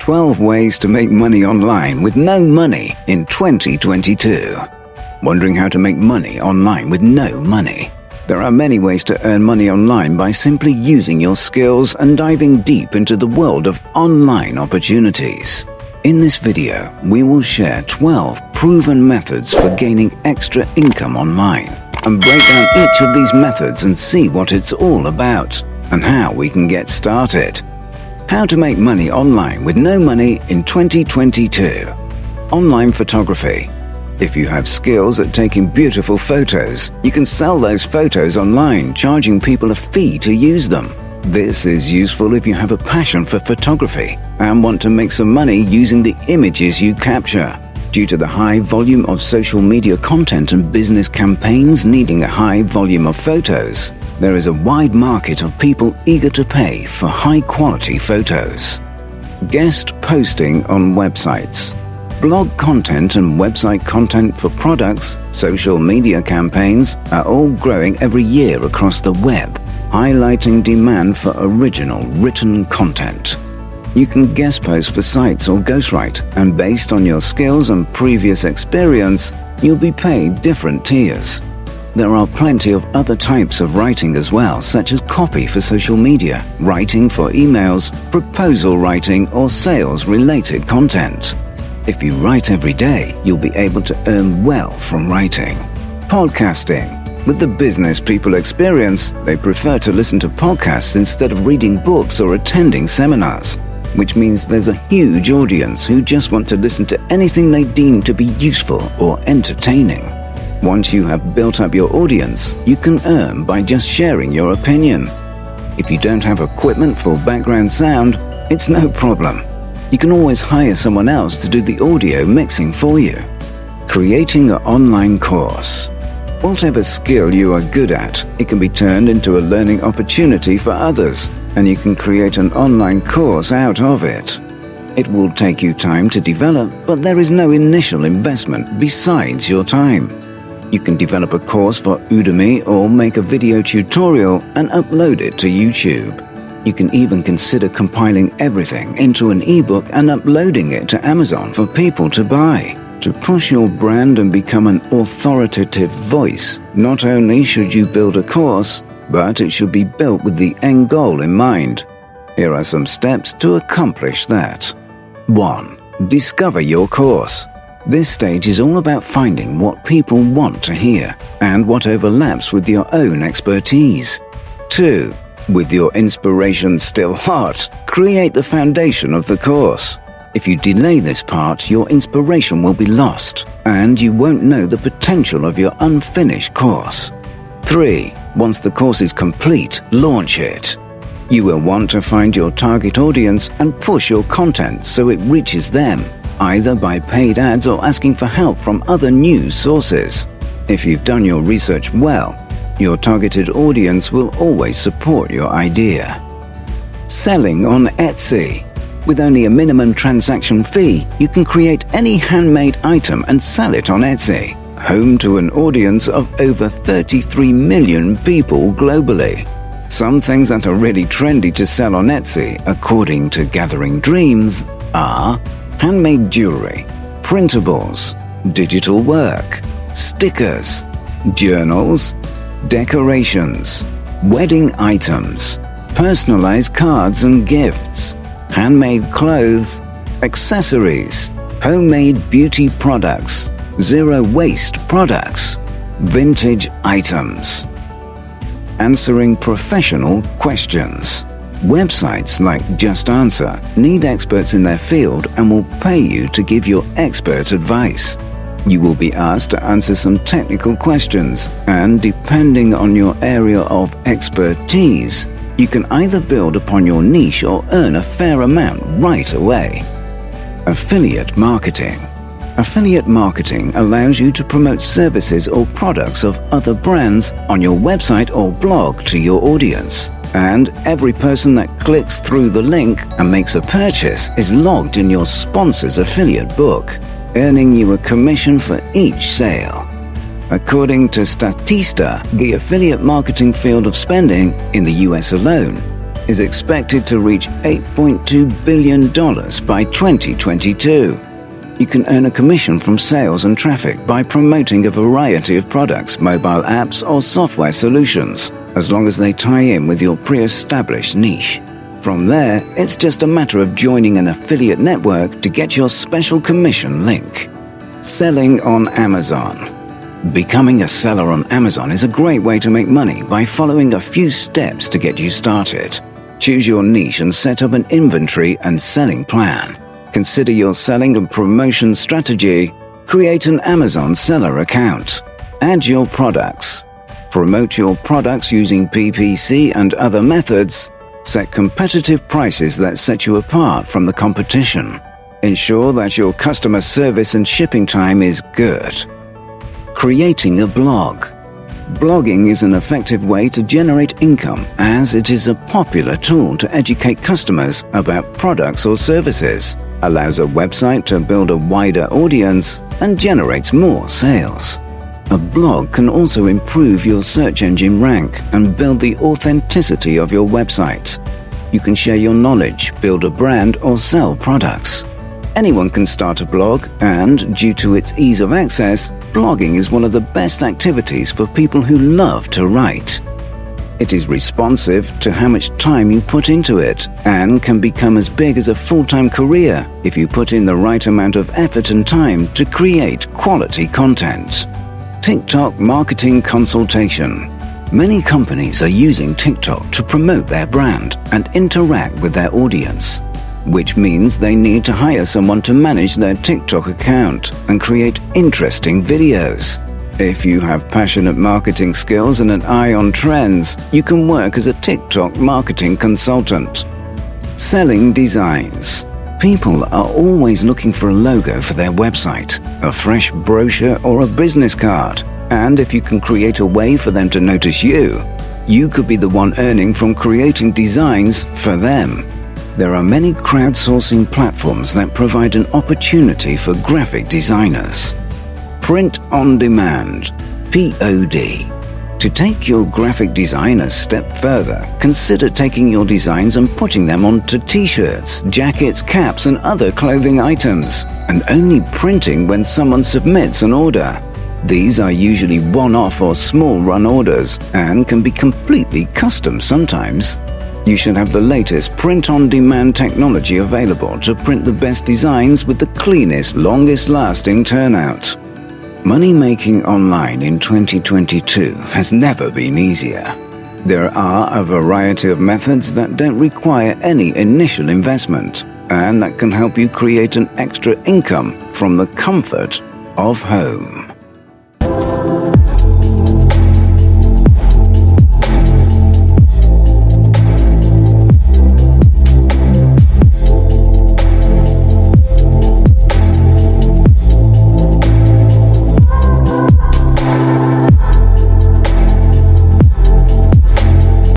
12 ways to make money online with no money in 2022. Wondering how to make money online with no money? There are many ways to earn money online by simply using your skills and diving deep into the world of online opportunities. In this video, we will share 12 proven methods for gaining extra income online and break down each of these methods and see what it's all about and how we can get started. How to make money online with no money in 2022. Online photography. If you have skills at taking beautiful photos, you can sell those photos online, charging people a fee to use them. This is useful if you have a passion for photography and want to make some money using the images you capture. Due to the high volume of social media content and business campaigns needing a high volume of photos, there is a wide market of people eager to pay for high-quality photos. Guest posting on websites. Blog content and website content for products, social media campaigns are all growing every year across the web, highlighting demand for original written content. You can guest post for sites or ghostwrite, and based on your skills and previous experience, you'll be paid different tiers. There are plenty of other types of writing as well, such as copy for social media, writing for emails, proposal writing, or sales-related content. If you write every day, you'll be able to earn well from writing. Podcasting. With the business people experience, they prefer to listen to podcasts instead of reading books or attending seminars, which means there's a huge audience who just want to listen to anything they deem to be useful or entertaining. Once you have built up your audience, you can earn by just sharing your opinion. If you don't have equipment for background sound, it's no problem. You can always hire someone else to do the audio mixing for you. Creating an online course. Whatever skill you are good at, it can be turned into a learning opportunity for others, and you can create an online course out of it. It will take you time to develop, but there is no initial investment besides your time. You can develop a course for Udemy or make a video tutorial and upload it to YouTube. You can even consider compiling everything into an ebook and uploading it to Amazon for people to buy. To push your brand and become an authoritative voice, not only should you build a course, but it should be built with the end goal in mind. Here are some steps to accomplish that. 1. Discover your course. This stage is all about finding what people want to hear and what overlaps with your own expertise. 2. With your inspiration still hot, create the foundation of the course. If you delay this part, your inspiration will be lost, and you won't know the potential of your unfinished course. 3. Once the course is complete, launch it. You will want to find your target audience and push your content so it reaches them, either by paid ads or asking for help from other news sources. If you've done your research well, your targeted audience will always support your idea. Selling on Etsy. With only a minimum transaction fee, you can create any handmade item and sell it on Etsy, home to an audience of over 33 million people globally. Some things that are really trendy to sell on Etsy, according to Gathering Dreams, are handmade jewelry, printables, digital work, stickers, journals, decorations, wedding items, personalized cards and gifts, handmade clothes, accessories, homemade beauty products, zero-waste products, vintage items. Answering professional questions. Websites like Just Answer need experts in their field and will pay you to give your expert advice. You will be asked to answer some technical questions, and depending on your area of expertise, you can either build upon your niche or earn a fair amount right away. Affiliate marketing. Affiliate marketing allows you to promote services or products of other brands on your website or blog to your audience. And every person that clicks through the link and makes a purchase is logged in your sponsor's affiliate book, earning you a commission for each sale. According to Statista, the affiliate marketing field of spending in the US alone is expected to reach $8.2 billion by 2022. You can earn a commission from sales and traffic by promoting a variety of products, mobile apps, or software solutions, as long as they tie in with your pre-established niche. From there, it's just a matter of joining an affiliate network to get your special commission link. Selling on Amazon. Becoming a seller on Amazon is a great way to make money by following a few steps to get you started. Choose your niche and set up an inventory and selling plan. Consider your selling and promotion strategy. Create an Amazon seller account. Add your products. Promote your products using PPC and other methods. Set competitive prices that set you apart from the competition. Ensure that your customer service and shipping time is good. Creating a blog. Blogging is an effective way to generate income as it is a popular tool to educate customers about products or services, allows a website to build a wider audience, and generates more sales. A blog can also improve your search engine rank and build the authenticity of your website. You can share your knowledge, build a brand, or sell products. Anyone can start a blog, and due to its ease of access, blogging is one of the best activities for people who love to write. It is responsive to how much time you put into it and can become as big as a full-time career if you put in the right amount of effort and time to create quality content. TikTok marketing consultation. Many companies are using TikTok to promote their brand and interact with their audience, which means they need to hire someone to manage their TikTok account and create interesting videos. If you have passionate marketing skills and an eye on trends, you can work as a TikTok marketing consultant. Selling designs. People are always looking for a logo for their website, a fresh brochure, or a business card. And if you can create a way for them to notice you, you could be the one earning from creating designs for them. There are many crowdsourcing platforms that provide an opportunity for graphic designers. Print on demand, POD. To take your graphic design a step further, consider taking your designs and putting them onto t-shirts, jackets, caps, and other clothing items, and only printing when someone submits an order. These are usually one-off or small-run orders and can be completely custom sometimes. You should have the latest print-on-demand technology available to print the best designs with the cleanest, longest-lasting turnout. Money-making online in 2022 has never been easier. There are a variety of methods that don't require any initial investment and that can help you create an extra income from the comfort of home.